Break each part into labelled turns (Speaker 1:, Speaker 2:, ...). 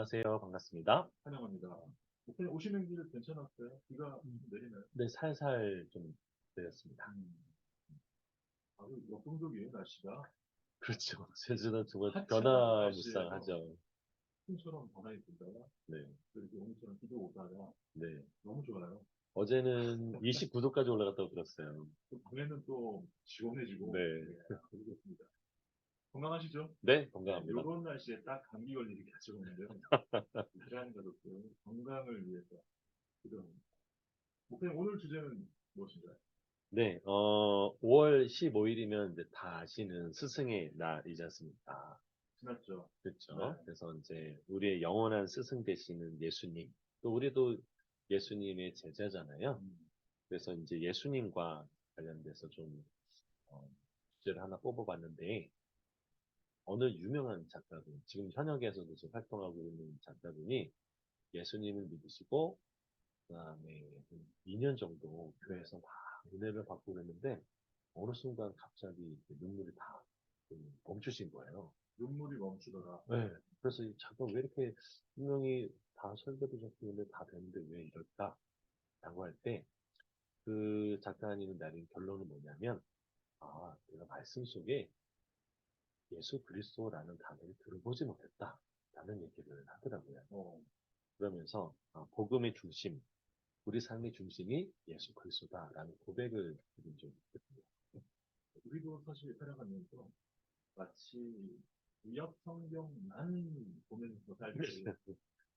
Speaker 1: 안녕하세요. 반갑습니다.
Speaker 2: 환영합니다. 목사님 오시는 길 괜찮았어요? 비가 내리나요?
Speaker 1: 네, 살살 좀 내렸습니다.
Speaker 2: 음, 아주 역동적이에요, 날씨가.
Speaker 1: 그렇죠. 제주도 정말
Speaker 2: 화창한 날씨에서
Speaker 1: 변화무쌍하죠.
Speaker 2: 풍처럼 바람이 불다가
Speaker 1: 네,
Speaker 2: 또 이렇게 오늘처럼 비도 오다가
Speaker 1: 네.
Speaker 2: 너무 좋아요.
Speaker 1: 어제는 29도까지 올라갔다고 들었어요.
Speaker 2: 또 밤에는 또 시원해지고,
Speaker 1: 네,
Speaker 2: 네, 아주 좋습니다. 건강하시죠?
Speaker 1: 네,
Speaker 2: 네,
Speaker 1: 건강합니다.
Speaker 2: 요런 날씨에 딱 감기 걸리기 같이 오는데요. 우크라이나 가족들 건강을 위해서 기도합니다. 목사님 오늘 주제는 무엇인가요?
Speaker 1: 네, 5월 15일이면 이제 다 아시는 스승의 날이지 않습니까?
Speaker 2: 지났죠? 네.
Speaker 1: 그렇죠. 그래서 이제 우리의 영원한 스승 되시는 예수님, 또 우리도 예수님의 제자잖아요.
Speaker 2: 음,
Speaker 1: 그래서 이제 예수님과 관련돼서 좀 어, 주제를 하나 뽑아봤는데, 어느 유명한 작가분, 지금 현역에서도 지금 활동하고 있는 작가분이 예수님을 믿으시고, 그 다음에 2년 정도 교회에서 막 은혜를 받고 그랬는데, 어느 순간 갑자기 이렇게 눈물이 다 멈추신 거예요.
Speaker 2: 눈물이 멈추더라.
Speaker 1: 네. 그래서 이 작가 왜 이렇게 분명히 다 설교도 좋고 는데 다 됐는데 왜 이럴까? 라고 할 때, 그 작가님은 내린 결론은 뭐냐면, 아, 내가 말씀 속에 예수 그리스도라는 단어를 들어보지 못했다. 라는 얘기를 하더라고요. 그러면서 복음의 중심, 우리 삶의 중심이 예수 그리스도다라는 고백을 드린 적이 있거든요.
Speaker 2: 우리도 사실 살아가면서 마치 구약 성경만 보면서 살듯이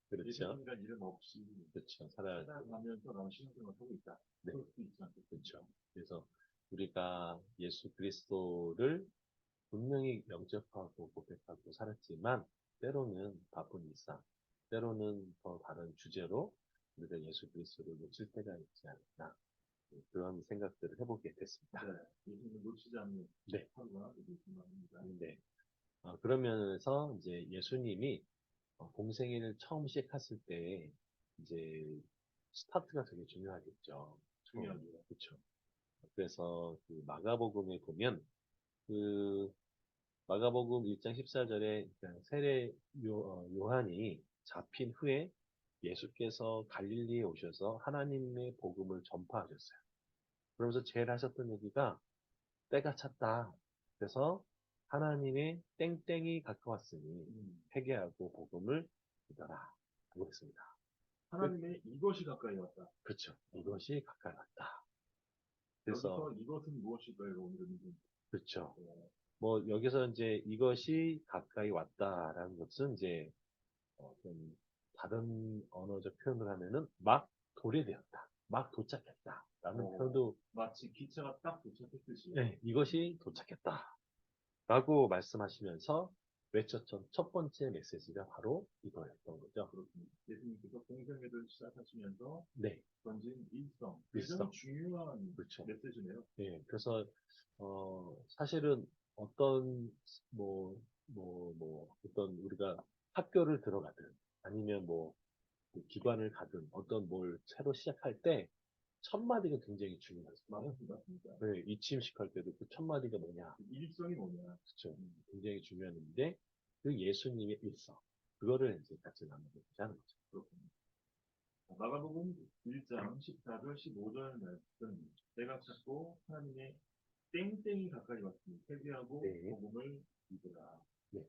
Speaker 1: 그렇죠.
Speaker 2: 예수님이란 이름 없이
Speaker 1: 그렇죠. 살아,
Speaker 2: 살아가면서 나는 신앙생활을 하고 있다.
Speaker 1: 네,
Speaker 2: 그럴 수도 있지 않겠습니까?
Speaker 1: 그렇죠. 그래서 우리가 예수 그리스도를 분명히 영접하고 고백하고 살았지만, 때로는 바쁜 일상, 때로는 더 다른 주제로 우리가 예수 그리스도를 놓칠 때가 있지 않나, 그런 생각들을 해보게 됐습니다.
Speaker 2: 네, 예수님을 놓치지 않는
Speaker 1: 네,
Speaker 2: 하루가 되길 바랍니다.
Speaker 1: 네. 그러면서 이제 예수님이 공생애를 처음 시작했을 때 이제 스타트가 되게 중요하겠죠. 처음.
Speaker 2: 중요하죠.
Speaker 1: 그렇죠. 그래서 그 마가복음에 보면 그 마가복음 1장 14절에 세례 요한이 잡힌 후에 예수께서 갈릴리에 오셔서 하나님의 복음을 전파하셨어요. 그러면서 제일 하셨던 얘기가 때가 찼다. 그래서 하나님의 땡땡이 가까웠으니 회개하고 복음을 믿어라. 라고 했습니다.
Speaker 2: 하나님의 이것이 가까이 왔다.
Speaker 1: 그렇죠. 이것이 가까이 왔다. 그래서
Speaker 2: 여기서 이것은 무엇일까요? 오늘은
Speaker 1: 그렇죠. 뭐 여기서 이제 이것이 가까이 왔다라는 것은 이제 좀 다른 언어적 표현을 하면은 막 도래되었다. 막 도착했다라는 표현도
Speaker 2: 마치 기차가 딱 도착했듯이
Speaker 1: 네, 이것이 도착했다. 라고 말씀하시면서 외쳤던 첫 번째 메시지가 바로 이거였던 거죠.
Speaker 2: 그렇습니다. 예수님께서 공생애를 시작하시면서
Speaker 1: 네,
Speaker 2: 던진 일성, 굉장히
Speaker 1: 일성.
Speaker 2: 중요한
Speaker 1: 그렇죠.
Speaker 2: 메시지네요.
Speaker 1: 네, 그래서, 사실은 어떤, 어떤 우리가 학교를 들어가든 아니면 그 기관을 가든 어떤 뭘 새로 시작할 때 첫 마디가 굉장히 중요하잖아요.
Speaker 2: 맞습니다.
Speaker 1: 네, 이침식할 때도 그 첫 마디가 뭐냐.
Speaker 2: 일성이 뭐냐?
Speaker 1: 그렇죠. 굉장히 중요한데 그 예수님의 일성. 그거를 이제 같이 나눠보자 하는 거죠.
Speaker 2: 그렇군요. 마가복음 1장 14절 15절 말씀 내가 찾고 하나님의 땡땡이 가까이 왔으니 회개하고
Speaker 1: 네.
Speaker 2: 복음을 믿으라.
Speaker 1: 네.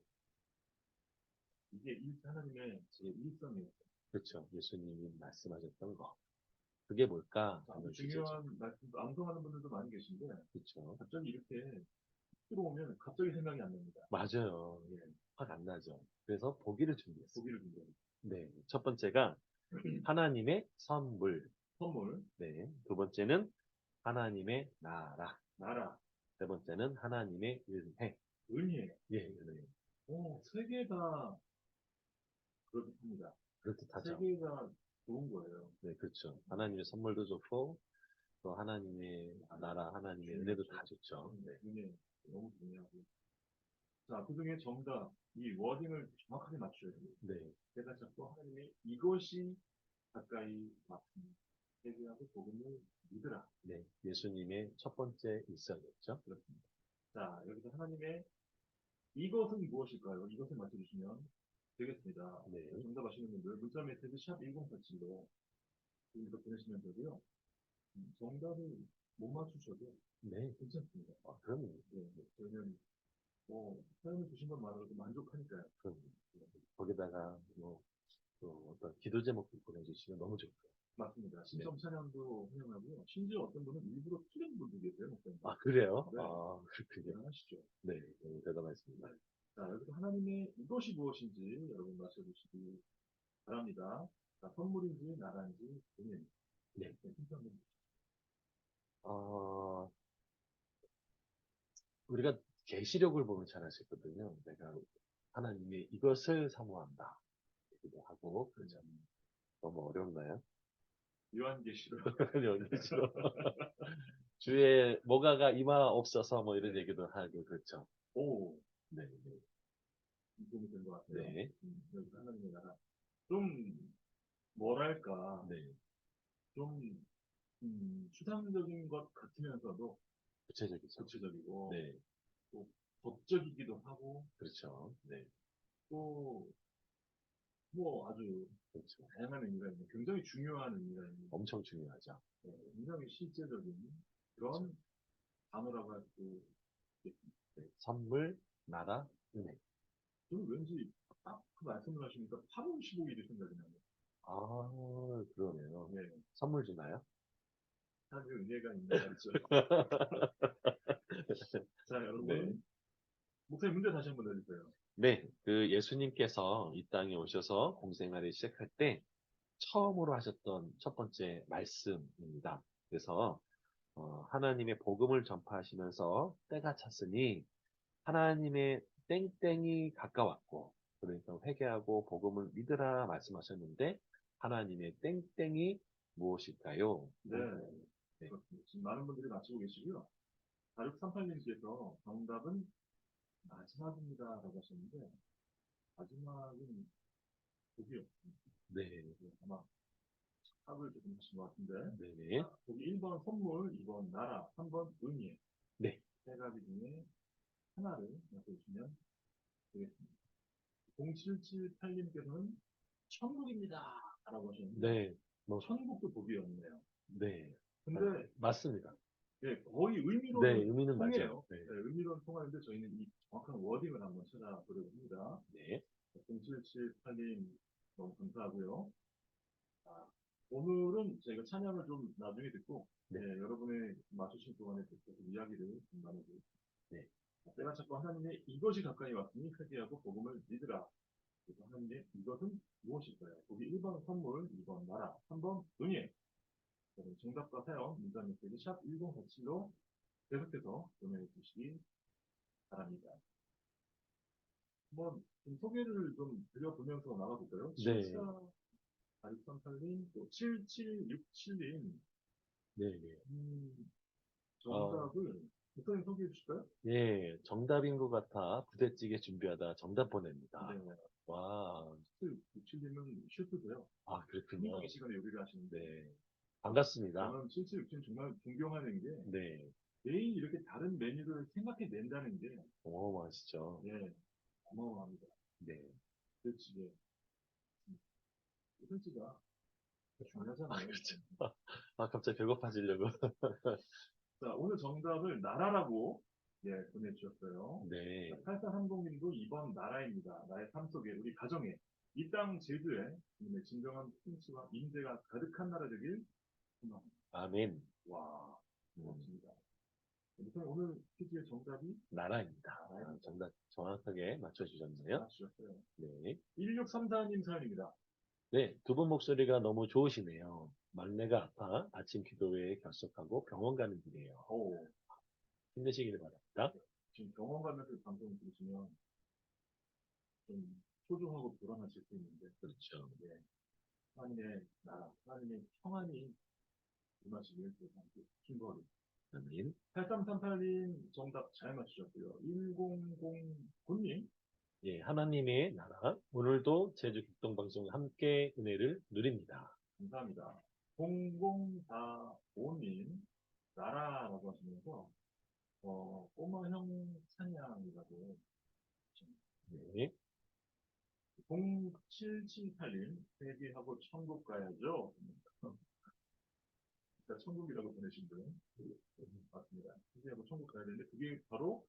Speaker 2: 이게 하나님의 제 일성이에요.
Speaker 1: 그렇죠. 예수님이 말씀하셨던 거. 그게 뭘까
Speaker 2: 아주
Speaker 1: 하는 주제죠.
Speaker 2: 중요한 말씀, 암송하는 분들도 많이 계신데
Speaker 1: 그렇죠.
Speaker 2: 갑자기 이렇게 들어오면 갑자기 생각이 안 납니다.
Speaker 1: 맞아요. 예. 확 안 나죠. 그래서 보기를 준비했어요.
Speaker 2: 보기를 준비합니다.
Speaker 1: 네. 첫 번째가 하나님의 선물.
Speaker 2: 선물,
Speaker 1: 네. 두 번째는 하나님의 나라.
Speaker 2: 나라,
Speaker 1: 세 번째는 하나님의 은혜.
Speaker 2: 은혜.
Speaker 1: 예, 은혜.
Speaker 2: 세 개 다 그렇습니다. 세
Speaker 1: 그렇듯하죠.
Speaker 2: 개가 좋은 거예요.
Speaker 1: 네, 그렇죠. 하나님의 선물도 좋고, 또 하나님의 나라, 하나님의 은혜도 다 좋죠. 네.
Speaker 2: 은혜 너무 중요하고. 자, 그 중에 정답, 이 워딩을 정확하게 맞춰야 돼요.
Speaker 1: 네.
Speaker 2: 제가 자꾸 하나님의 이것이 가까이 왔습니다. 회개하고 복음을 믿으라.
Speaker 1: 네. 예수님의 첫 번째 일성이었죠.
Speaker 2: 그렇습니다. 자, 여기서 하나님의 이것은 무엇일까요? 이것을 맞춰주시면 되겠습니다.
Speaker 1: 네.
Speaker 2: 정답 아시는 분들 문자 메시지 샵 1087로 이거 보내시면 되고요. 정답을 못 맞추셔도
Speaker 1: 네.
Speaker 2: 괜찮습니다.
Speaker 1: 아, 그럼요.
Speaker 2: 네, 저희는 사연을 주신 것만으로도 만족하니까요.
Speaker 1: 그럼 거기다가 뭐 또 어떤 기도 제목도 보내주시면 너무 좋고요.
Speaker 2: 맞습니다. 신청 찬양도 환영하고요. 심지어 어떤 분은 일부러 틀린 분도 계세요, 목사님.
Speaker 1: 아, 그래요?
Speaker 2: 네.
Speaker 1: 아, 그렇군요.
Speaker 2: 대단하시죠.
Speaker 1: 네, 너무 대단하십니다.
Speaker 2: 자, 여기서 하나님의 이것이 무엇인지 여러분 맞춰주시기 바랍니다. 자, 선물인지 나라인지 본인.
Speaker 1: 네.
Speaker 2: 신청해
Speaker 1: 어, 우리가 계시록을 보면 잘 아시거든요. 내가 하나님의 이것을 사모한다. 기도 하고, 그렇죠. 너무 어렵나요?
Speaker 2: 요한계시록.
Speaker 1: 연기시로 주에 뭐가가 이마 없어서 뭐 이런 얘기도 하고, 그렇죠.
Speaker 2: 오,
Speaker 1: 네, 네.
Speaker 2: 도움이 된 것 같아요.
Speaker 1: 네,
Speaker 2: 여기 하나님의 나라. 좀, 뭐랄까,
Speaker 1: 네.
Speaker 2: 좀, 추상적인 것 같으면서도
Speaker 1: 구체적이죠.
Speaker 2: 구체적이고,
Speaker 1: 네,
Speaker 2: 또 법적이기도 하고,
Speaker 1: 그렇죠. 네,
Speaker 2: 또, 뭐 아주
Speaker 1: 그렇죠.
Speaker 2: 다양한 의미가 있는, 굉장히 중요한 의미가 있는,
Speaker 1: 엄청 중요하죠.
Speaker 2: 굉장히 실제적인
Speaker 1: 그렇죠.
Speaker 2: 그런 단어라고 할 수 있겠습니다.
Speaker 1: 네. 선물, 나라, 은혜.
Speaker 2: 저는 왠지 딱 그 말씀을 하시니까 8월 15일이 생각이 나요.
Speaker 1: 아, 그러네요.
Speaker 2: 네,
Speaker 1: 선물 주나요?
Speaker 2: 하나님의 은혜가 있는 날이죠. 자,
Speaker 1: 네.
Speaker 2: 여러분, 목사님 문제 다시 한번 내주세요.
Speaker 1: 네, 그 예수님께서 이 땅에 오셔서 공생활을 시작할 때 처음으로 하셨던 첫 번째 말씀입니다. 그래서 하나님의 복음을 전파하시면서 때가 찼으니 하나님의 땡땡이 가까웠고 그러니까 회개하고 복음을 믿으라 말씀하셨는데 하나님의 땡땡이 무엇일까요?
Speaker 2: 네,
Speaker 1: 네.
Speaker 2: 그렇습니다. 지금 많은 분들이 맞히고 계시고요. 4638님께서 정답은 마지막입니다라고 하셨는데, 마지막은 보기 없습니다.
Speaker 1: 네.
Speaker 2: 아마 합을 조금 하신 것 같은데,
Speaker 1: 네.
Speaker 2: 보기 1번 선물, 2번 나라, 3번 의미.
Speaker 1: 네.
Speaker 2: 세 가지 중에 하나를 맞춰주시면 되겠습니다. 0778님께서는 천국입니다. 라고 하셨는데,
Speaker 1: 네. 뭐,
Speaker 2: 천국도 보기 없네요.
Speaker 1: 네.
Speaker 2: 근데
Speaker 1: 맞습니다.
Speaker 2: 네, 거의
Speaker 1: 네,
Speaker 2: 의미로는
Speaker 1: 의미는
Speaker 2: 통해요.
Speaker 1: 맞아요. 네.
Speaker 2: 네, 의미로는 통하는데 저희는 이 정확한 워딩을 한번 찾아보려고 합니다.
Speaker 1: 네.
Speaker 2: 0778님 너무 감사하고요. 아, 오늘은 저희가 찬양을 좀 나중에 듣고
Speaker 1: 네.
Speaker 2: 여러분의 맞추신 동안에 계속 이야기를 좀 나눠보겠습니다.
Speaker 1: 네.
Speaker 2: 때가 찾고 하나님의 이것이 가까이 왔으니 회개하고 복음을 믿으라. 그래서 하나님의 이것은 무엇일까요? 보기 1번 선물, 2번 나라, 3번 은혜. 정답과 사연, 문자 메시지 샵 1047로 계속해서 보내주시기 바랍니다. 한번 좀 소개를 좀 드려보면서 나가볼까요?
Speaker 1: 네.
Speaker 2: 74-4638님, 또 7767님,
Speaker 1: 네. 네.
Speaker 2: 정답을 목사님 소개해 주실까요?
Speaker 1: 예, 정답인 것 같아. 부대찌개 준비하다 정답 보냅니다.
Speaker 2: 네.
Speaker 1: 와,
Speaker 2: 7767님은 셰프세요.
Speaker 1: 아, 그렇군요.
Speaker 2: 한국의 시간에 요리를 하시는데,
Speaker 1: 네. 반갑습니다.
Speaker 2: 저는 7767님 정말 존경하는 게,
Speaker 1: 네.
Speaker 2: 매일 이렇게 다른 메뉴를 생각해 낸다는 게,
Speaker 1: 어마어마하시죠.
Speaker 2: 예, 어마어마합니다.
Speaker 1: 네.
Speaker 2: 부대찌개. 부대찌개가 중요하잖아요.
Speaker 1: 그렇죠. 아, 갑자기 배고파지려고.
Speaker 2: 자, 오늘 정답을 나라라고 보내주셨어요.
Speaker 1: 네.
Speaker 2: 8430님도 2번 나라입니다. 나의 삶 속에 우리 가정에 이 땅 제주에 주님의 진정한 통치와 임재가 가득한 나라 되길 소망합니다.
Speaker 1: 아멘.
Speaker 2: 와,
Speaker 1: 음,
Speaker 2: 고맙습니다. 일단 오늘 퀴즈의 정답이
Speaker 1: 나라입니다. 아, 정답 정확하게 맞춰주셨네요.
Speaker 2: 맞추셨어요.
Speaker 1: 네.
Speaker 2: 1634님 사연입니다.
Speaker 1: 네, 두 분 목소리가 너무 좋으시네요. 막내가 아파 아침 기도회에 결석하고 병원 가는 길이에요.
Speaker 2: 오,
Speaker 1: 힘내시길 바랍니다.
Speaker 2: 지금 병원 가면서 방송 들으시면 좀 소중하고 불안하실 수 있는데,
Speaker 1: 그렇죠.
Speaker 2: 예, 하나님의 나라, 하나님의 평안이 임하시길 기도하고
Speaker 1: 아멘.
Speaker 2: 8338님 정답 잘 맞추셨고요. 1009님
Speaker 1: 예, 하나님의 나라. 오늘도 제주 극동방송 함께 은혜를 누립니다.
Speaker 2: 감사합니다. 0045님 나라라고 하시면서 꼬마형 찬양이라고
Speaker 1: 네.
Speaker 2: 0778님, 회개하고 천국 가야죠. 그러니까 천국이라고 보내신 분 맞습니다. 회개하고 천국 가야 되는데 그게 바로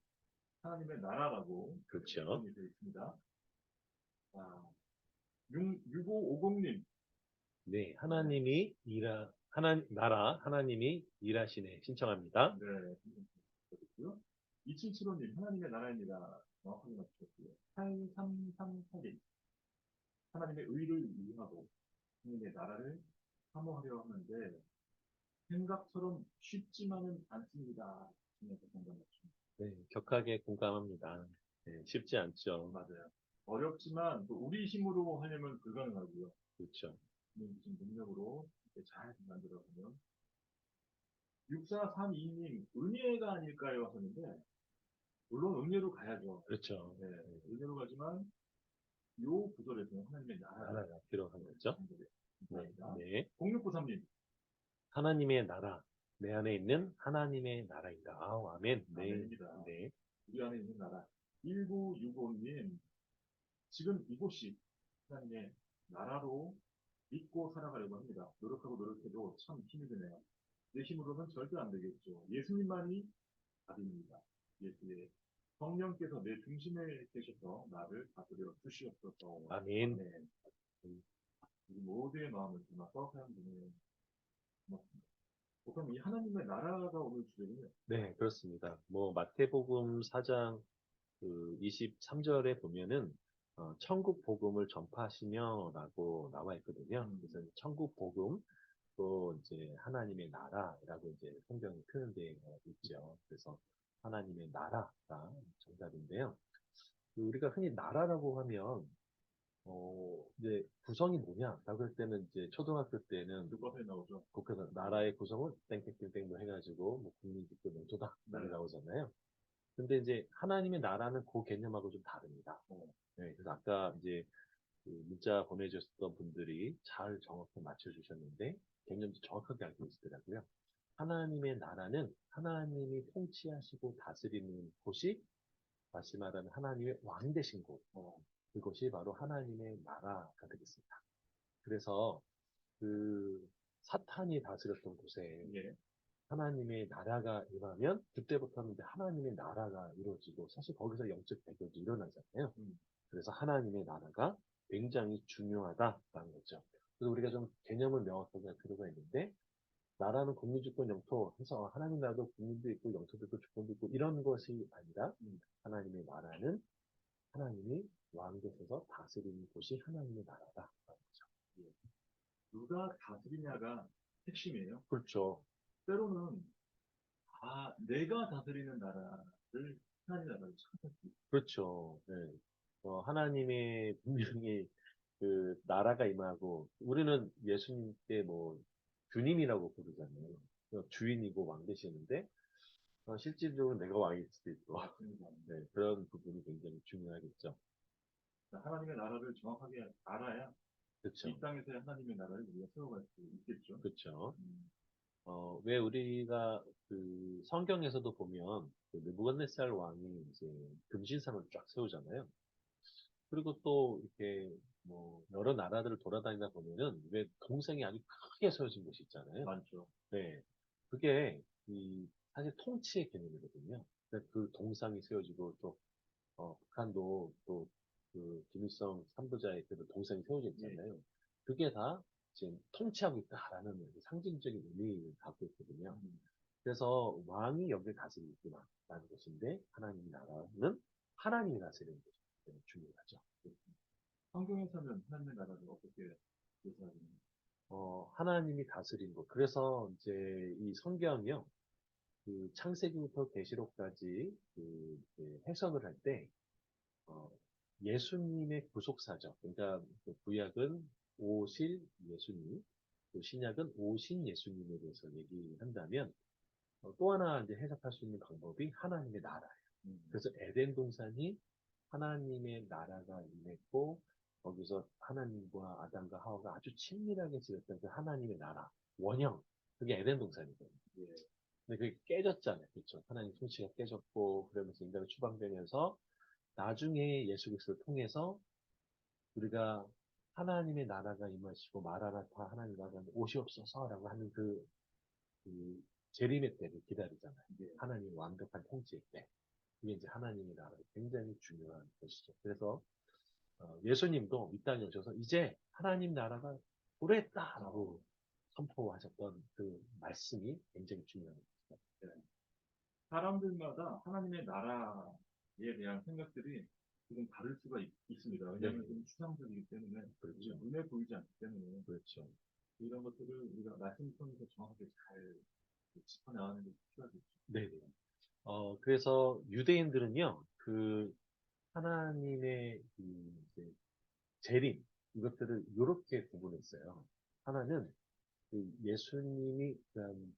Speaker 2: 하나님의 나라라고
Speaker 1: 그렇죠.
Speaker 2: 표현이 되어 있습니다. 자, 6550님,
Speaker 1: 네, 하나님이 하나님이 일하시네 신청합니다.
Speaker 2: 네, 그렇고요. 2775님, 하나님의 나라입니다. 정확하게 맞추셨고요. 8338님, 하나님의 의를 이용하고 하나님의 나라를 사모하려 하는데 생각처럼 쉽지만은 않습니다. 중에서 공감 맞춥니다.
Speaker 1: 네, 격하게 공감합니다. 네, 쉽지 않죠.
Speaker 2: 맞아요. 어렵지만 또 우리 힘으로 하려면 불가능하고요.
Speaker 1: 그렇죠.
Speaker 2: 무슨 능력으로 이렇게 잘 만들어가면 6432님 은혜가 아닐까요 하셨는데 물론 은혜로 가야죠.
Speaker 1: 그렇죠.
Speaker 2: 네, 은혜로 가지만 요 구절에서는 하나님의 나라가
Speaker 1: 나라가 필요한 거죠. 네,
Speaker 2: 있습니다.
Speaker 1: 네.
Speaker 2: 0693님
Speaker 1: 하나님의 나라, 내 안에 있는 하나님의 나라이다. 아우, 아멘. 네,
Speaker 2: 아멘입니다.
Speaker 1: 네,
Speaker 2: 우리 안에 있는 나라 1965님 지금 이곳이 하나님의 나라로 믿고 살아가려고 합니다. 노력하고 노력해도 참 힘이 드네요. 내 힘으로는 절대 안 되겠죠. 예수님만이 답입니다. 예수의 성령께서 내 중심에 계셔서 나를 다스려 주시옵소서.
Speaker 1: 아멘.
Speaker 2: 아멘. 우리 모두의 마음을 담아서 사용 중에 고맙습니다. 그럼 이 하나님의 나라가 오늘 주제군요.
Speaker 1: 네, 그렇습니다. 뭐 마태복음 4장 그 23절에 보면은 천국 복음을 전파하시며라고 나와 있거든요. 그래서 천국 복음 또 이제 하나님의 나라라고 이제 성경이 표현되어 있죠. 그래서 하나님의 나라가 정답인데요. 그 우리가 흔히 나라라고 하면 이제 구성이 뭐냐라고 할 때는 이제 초등학교 때는
Speaker 2: 그것에 나오죠.
Speaker 1: 국회에서 나라의 구성은 땡땡땡땡 뭐 해가지고 뭐 국민주권 영토다 이렇게
Speaker 2: 네.
Speaker 1: 나오잖아요. 근데 이제 하나님의 나라는 그 개념하고 좀 다릅니다. 네, 그래서 아까 이제 그 문자 보내주셨던 분들이 잘 정확히 맞춰주셨는데 개념도 정확하게 알고 있더라고요. 하나님의 나라는 하나님이 통치하시고 다스리는 곳이 다시 말하면 하나님의 왕 되신 곳, 그것이 바로 하나님의 나라가 되겠습니다. 그래서 그 사탄이 다스렸던 곳에
Speaker 2: 예.
Speaker 1: 하나님의 나라가 임하면 그때부터는 이제 하나님의 나라가 이루어지고 사실 거기서 영적 배격이 일어나잖아요. 그래서 하나님의 나라가 굉장히 중요하다라는 거죠. 그래서 우리가 좀 개념을 명확하게 할 필요가 있는데 나라는 국민주권 영토 해서 하나님 나라도 국민도 있고 영토도 있고 주권도 있고 이런 것이 아니라 하나님의 나라는 하나님이 왕 되셔서 다스리는 곳이 하나님의 나라다라는 거죠.
Speaker 2: 예. 누가 다스리냐가 핵심이에요.
Speaker 1: 그렇죠.
Speaker 2: 때로는 내가 다스리는 나라를 하나님 나라를 찾을 수 있어요.
Speaker 1: 그렇죠. 네. 하나님의 분명히 그 나라가 임하고 우리는 예수님께 뭐 주님이라고 부르잖아요. 주인이고 왕 되시는데 실질적으로 내가 왕일 수도 있고 네, 그런 부분이 굉장히 중요하겠죠.
Speaker 2: 하나님의 나라를 정확하게 알아야
Speaker 1: 그렇죠.
Speaker 2: 이 땅에서의 하나님의 나라를 우리가 세워갈 수 있겠죠.
Speaker 1: 그렇죠. 왜 우리가 그 성경에서도 보면 그 느부갓네살 왕이 이제 금신상을 쫙 세우잖아요. 그리고 또 이렇게 뭐 여러 나라들을 돌아다니다 보면은 왜 동상이 아주 크게 세워진 곳이 있잖아요.
Speaker 2: 많죠.
Speaker 1: 네. 그게 이 사실 통치의 개념이거든요. 그러니까 그 동상이 세워지고 또 북한도 또 그 김일성 삼부자의 그 동상이 세워져 있잖아요. 그게 다 지금 통치하고 있다라는 상징적인 의미를 갖고 있거든요. 그래서 왕이 여기를 다스리고 있구나라는 것인데 하나님 나라는 하나님이 다스리는 것이 굉장히 중요하죠.
Speaker 2: 성경에서는 하나님의 나라를 어떻게 묘사하는지.
Speaker 1: 하나님이 다스린 것. 그래서 이제 이 성경이요. 그 창세기부터 계시록까지 그 이제 해석을 할 때, 예수님의 구속사적. 그러니까 그 구약은 오실 예수님, 또 신약은 오신 예수님에 대해서 얘기한다면, 또 하나 이제 해석할 수 있는 방법이 하나님의 나라예요. 그래서 에덴 동산이 하나님의 나라가 임했고 거기서 하나님과 아담과 하와가 아주 친밀하게 지냈던 그 하나님의 나라 원형 그게 에덴 동산이거든요. 근데 그게 깨졌잖아요. 그렇죠. 하나님 통치가 깨졌고 그러면서 인간이 추방되면서 나중에 예수 그리스도를 통해서 우리가 하나님의 나라가 임하시고 마라나타 하나님 나라가 오시옵소서라고 하는 그 재림의 때를 기다리잖아요. 하나님의 완벽한 통치의 때. 그게 이제 하나님의 나라가 굉장히 중요한 것이죠. 그래서 예수님도 이 땅에 오셔서 이제 하나님 나라가 도래했다라고 선포하셨던 그 말씀이 굉장히 중요한 것입니다.
Speaker 2: 네. 사람들마다 하나님의 나라에 대한 생각들이 조금 다를 수가 있습니다. 왜냐하면
Speaker 1: 네.
Speaker 2: 좀 추상적이기 때문에,
Speaker 1: 그렇죠.
Speaker 2: 우리가 눈에 보이지 않기 때문에,
Speaker 1: 그렇죠.
Speaker 2: 이런 것들을 우리가 말씀 통해서 정확하게 잘 짚어나가는 게 필요하겠죠.
Speaker 1: 네. 그래서 유대인들은요, 그 하나님의 이제 재림 이것들을 이렇게 구분했어요. 하나는 그 예수님이 그냥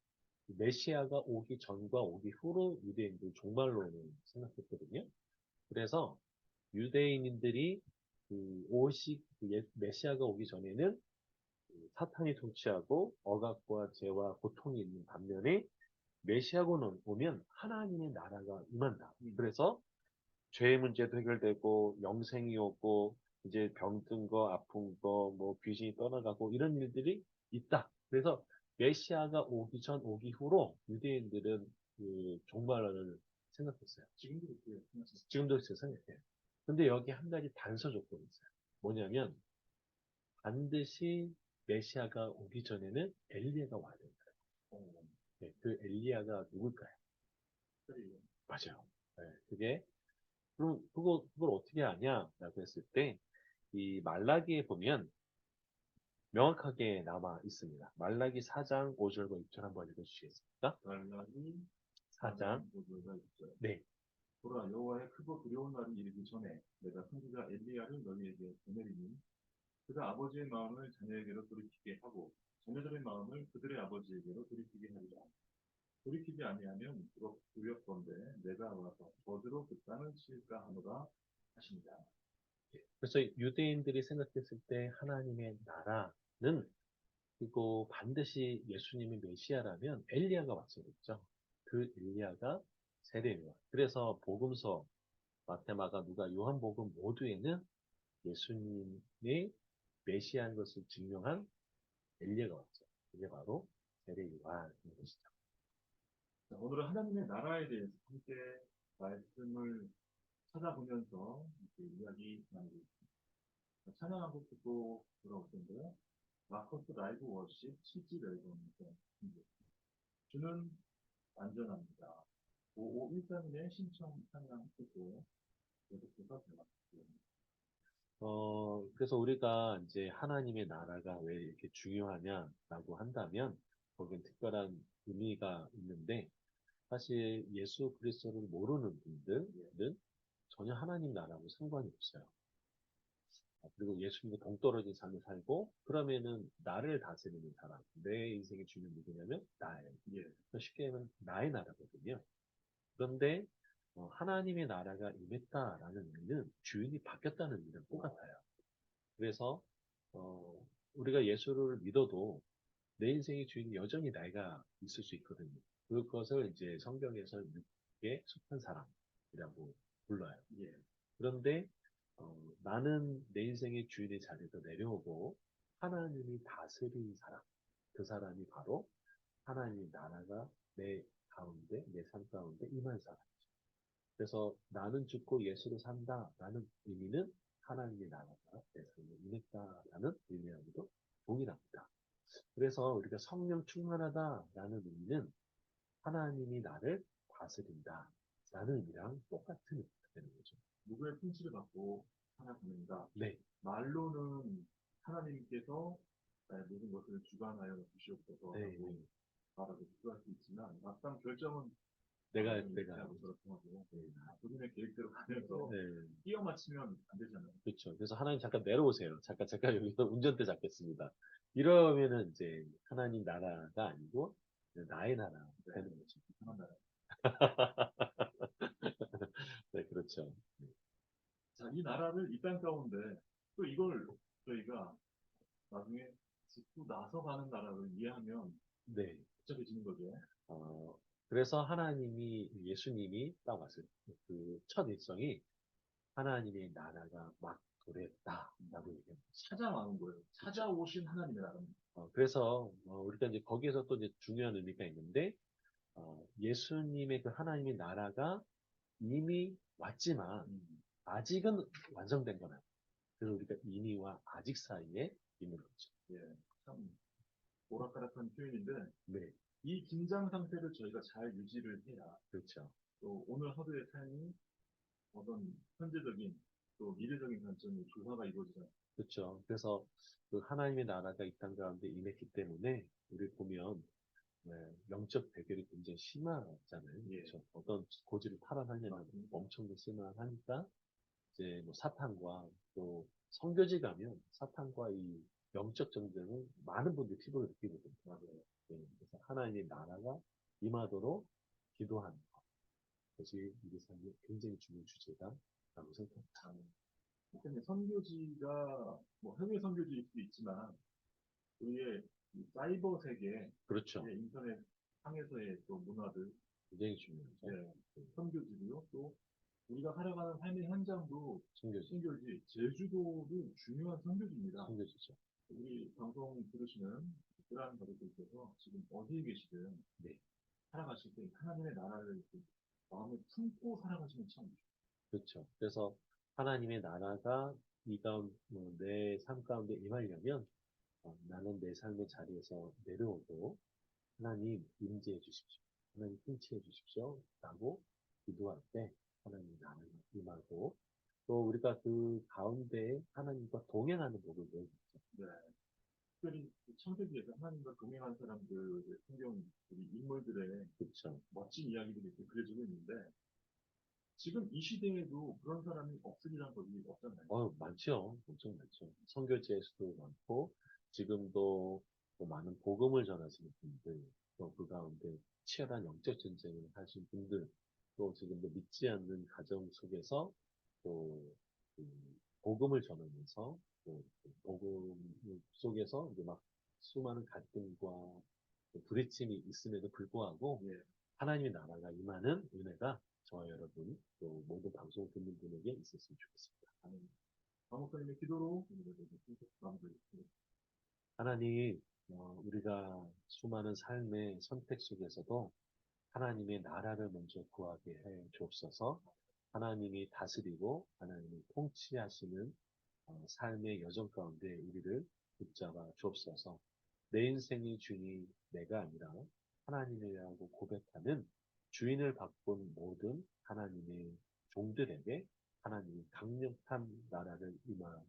Speaker 1: 메시아가 오기 전과 오기 후로 유대인들 종말론을 생각했거든요. 그래서 유대인들이 메시아가 오기 전에는 그 사탄이 통치하고 억압과 죄와 고통이 있는 반면에 메시아가 오면 하나님의 나라가 임한다. 그래서 죄의 문제도 해결되고 영생이 오고 이제 병든 거, 아픈 거, 뭐 귀신이 떠나가고 이런 일들이 있다. 그래서 메시아가 오기 전, 오기 후로 유대인들은 그 종말을 생각했어요.
Speaker 2: 지금도 그렇게 생각하시죠?
Speaker 1: 지금도 그렇게 생각해요. 근데 여기 한 가지 단서 조건이 있어요. 뭐냐면 반드시 메시아가 오기 전에는 엘리야가 와야 된다. 네, 그 엘리야가 누굴까요? 맞아요. 네, 그럼 그걸 어떻게 아냐라고 했을 때, 이 말라기에 보면 명확하게 남아 있습니다. 말라기 4장 5절과 6절 한번 읽어주시겠습니까?
Speaker 2: 말라기
Speaker 1: 4장.
Speaker 2: 4장 5절과 6절.
Speaker 1: 네.
Speaker 2: 보라, 여호와의 크고 두려운 날이 이르기 전에 내가 선지자 엘리야를 너희에게 보내리니 그가 아버지의 마음을 자녀에게로 돌이키게 하고 자녀들의 마음을 그들의 아버지에게로 돌이키게 하리라. 돌이키지 아니하면 두렵건대 내가 와서 저주로 그 땅을 칠까 하노라 하십니다.
Speaker 1: 그래서 유대인들이 생각했을 때 하나님의 나라는 그리고 반드시 예수님이 메시아라면 엘리야가 왔어야겠죠. 그 엘리야가 세례요한. 그래서 복음서 마태마가 누가 요한복음 모두에는 예수님이 메시아인 것을 증명한 엘리야가 왔죠. 그게 바로 세례요한인 것이죠.
Speaker 2: 자, 오늘은 하나님의 나라에 대해서 함께 말씀을 찾아보면서 이렇게 이야기 나누겠습니다. 찬양 한곡 듣고 돌아올 텐데요. 마커스 라이브 워십 7집 앨범에서 주는 안전합니다. 5513의 신청 찬양 듣고 계속해서 대화드립니다.
Speaker 1: 그래서 우리가 이제 하나님의 나라가 왜 이렇게 중요하냐라고 한다면, 거기엔 특별한 의미가 있는데, 사실 예수 그리스도를 모르는 분들은 전혀 하나님 나라하고 상관이 없어요. 그리고 예수님과 동떨어진 삶을 살고, 그러면은 나를 다스리는 사람, 내 인생의 주인은 누구냐면 나예요. 쉽게 하면 나의 나라거든요. 그런데 하나님의 나라가 임했다라는 의미는 주인이 바뀌었다는 의미랑 똑같아요. 그래서 우리가 예수를 믿어도 내 인생의 주인이 여전히 내가 있을 수 있거든요. 그것을 이제 성경에서 육에 속한 사람이라고 불러요. 그런데 나는 내 인생의 주인의 자리에서 내려오고 하나님이 다스린 사람, 그 사람이 바로 하나님의 나라가 내 가운데, 내 삶 가운데 임한 사람. 그래서 나는 죽고 예수로 산다라는 의미는 하나님의 나라가 내 삶에 임했다라는 의미하고도 동일합니다. 그래서 우리가 성령 충만하다라는 의미는 하나님이 나를 다스린다라는 의미랑 똑같은 의미가 되는 거죠.
Speaker 2: 누구의 통치를 받고 살아가는가?
Speaker 1: 네,
Speaker 2: 말로는 하나님께서 나의 모든 것을 주관하여 주시옵소서
Speaker 1: 네,
Speaker 2: 하고
Speaker 1: 네.
Speaker 2: 말하고 기도할 수 있지만 막상 결정은
Speaker 1: 내가
Speaker 2: 하고 그렇고 그분의 계획대로 가면서
Speaker 1: 네,
Speaker 2: 끼어 맞추면 안 되잖아요.
Speaker 1: 그렇죠. 그래서 하나님 잠깐 내려오세요. 잠깐 여기서 운전대 잡겠습니다. 이러면은 이제 하나님 나라가 아니고 나의 나라 되는 거죠.
Speaker 2: 이상한 나라.
Speaker 1: 네, 그렇죠.
Speaker 2: 자, 이 나라를 이 땅 가운데 또 이걸 저희가 나중에 죽고 나서 가는 나라를 이해하면
Speaker 1: 네.
Speaker 2: 복잡해지는 거죠.
Speaker 1: 어, 그래서 예수님이 딱 왔을 때 그 첫 일성이 하나님의 나라가 막 도래했다라고 얘기합니다.
Speaker 2: 찾아와는 거예요. 찾아오신 하나님의 나라입니다.
Speaker 1: 그래서 우리가 이제 거기에서 또 이제 중요한 의미가 있는데 예수님의 그 하나님의 나라가 이미 왔지만 아직은 완성된 건 아니에요. 그래서 우리가 이미와 아직 사이에 있는 거죠.
Speaker 2: 예, 참 오락가락한 표현인데
Speaker 1: 네,
Speaker 2: 이 긴장 상태를 저희가 잘 유지를 해야
Speaker 1: 그렇죠.
Speaker 2: 또 오늘 하루의 삶이 어떤 현재적인 또 미래적인 관점의 조화가 이루어지잖아요.
Speaker 1: 그렇죠. 그래서 그 하나님의 나라가 이 땅 가운데 임했기 때문에 우리 보면 영적 대결이 굉장히 심하잖아요.
Speaker 2: 예.
Speaker 1: 그렇죠. 어떤 고지를 탈환하려면
Speaker 2: 맞습니다.
Speaker 1: 엄청 심하니까 이제 뭐 사탄과 또 성교지 가면 사탄과 이 영적 전쟁은 많은 분들이 피부를 느끼거든요.
Speaker 2: 맞아요.
Speaker 1: 그래서 하나님의 나라가 임하도록 기도하는 것. 그것이 우리 삶의 굉장히 중요한 주제다라고 생각합니다.
Speaker 2: 근데 선교지가 뭐 해외 선교지일 수도 있지만 우리의 이 사이버 세계,
Speaker 1: 그렇죠.
Speaker 2: 인터넷 상에서의 또 문화들,
Speaker 1: 굉장히 중요하죠.
Speaker 2: 예, 선교지고요. 또 우리가 살아가는 삶의 현장도
Speaker 1: 성교지,
Speaker 2: 선교지, 제주도도 중요한 선교지입니다.
Speaker 1: 성교지죠.
Speaker 2: 우리 방송 들으시는 특별한 가족들께서 지금 어디에 계시든
Speaker 1: 네.
Speaker 2: 살아가실 때 하나님의 나라를 이렇게 마음에 품고 살아가시면 참
Speaker 1: 그렇죠. 그래서 하나님의 나라가 내 삶 가운데 임하려면 나는 내 삶의 자리에서 내려오고 하나님 임재해 주십시오. 하나님 통치해 주십시오. 라고 기도할 때 하나님 나라가 임하고 또 우리가 그 가운데 하나님과 동행하는 법을 배우죠.
Speaker 2: 네. 특별히 창세기에서 하나님과 동행한 사람들의 성경 우리 인물들의
Speaker 1: 그렇죠.
Speaker 2: 멋진 이야기들이 이렇게 그려지고 있는데 지금 이 시대에도 그런 사람이 없으리란 법이 없잖아요.
Speaker 1: 많죠. 엄청 많죠. 선교지에서도 많고, 지금도 또 많은 복음을 전하시는 분들, 또 그 가운데 치열한 영적 전쟁을 하신 분들, 또 지금도 믿지 않는 가정 속에서 또 그 복음을 전하면서 또그 복음 속에서 이제 막 수많은 갈등과 또 부딪힘이 있음에도 불구하고
Speaker 2: 예.
Speaker 1: 하나님의 나라가 임하는 은혜가 저와 여러분 또 모든 방송 듣는 분에게 있었으면 좋겠습니다.
Speaker 2: 아멘. 박 목사님의 기도로 마무리하겠습니다.
Speaker 1: 하나님, 우리가 수많은 삶의 선택 속에서도 하나님의 나라를 먼저 구하게 해 주옵소서. 하나님이 다스리고 하나님이 통치하시는 삶의 여정 가운데 우리를 붙잡아 주옵소서. 내 인생의 주인이 내가 아니라 하나님이라고 고백하는 주인을 바꾼 모든 하나님의 종들에게 하나님이 강력한 나라를 임하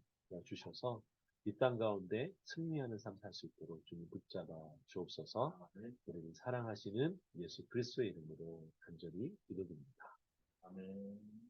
Speaker 1: 주셔서 이 땅 가운데 승리하는 삶 살 수 있도록 주님 붙잡아 주옵소서.
Speaker 2: 아멘.
Speaker 1: 우리를 사랑하시는 예수 그리스도의 이름으로 간절히 기도드립니다.
Speaker 2: 아멘.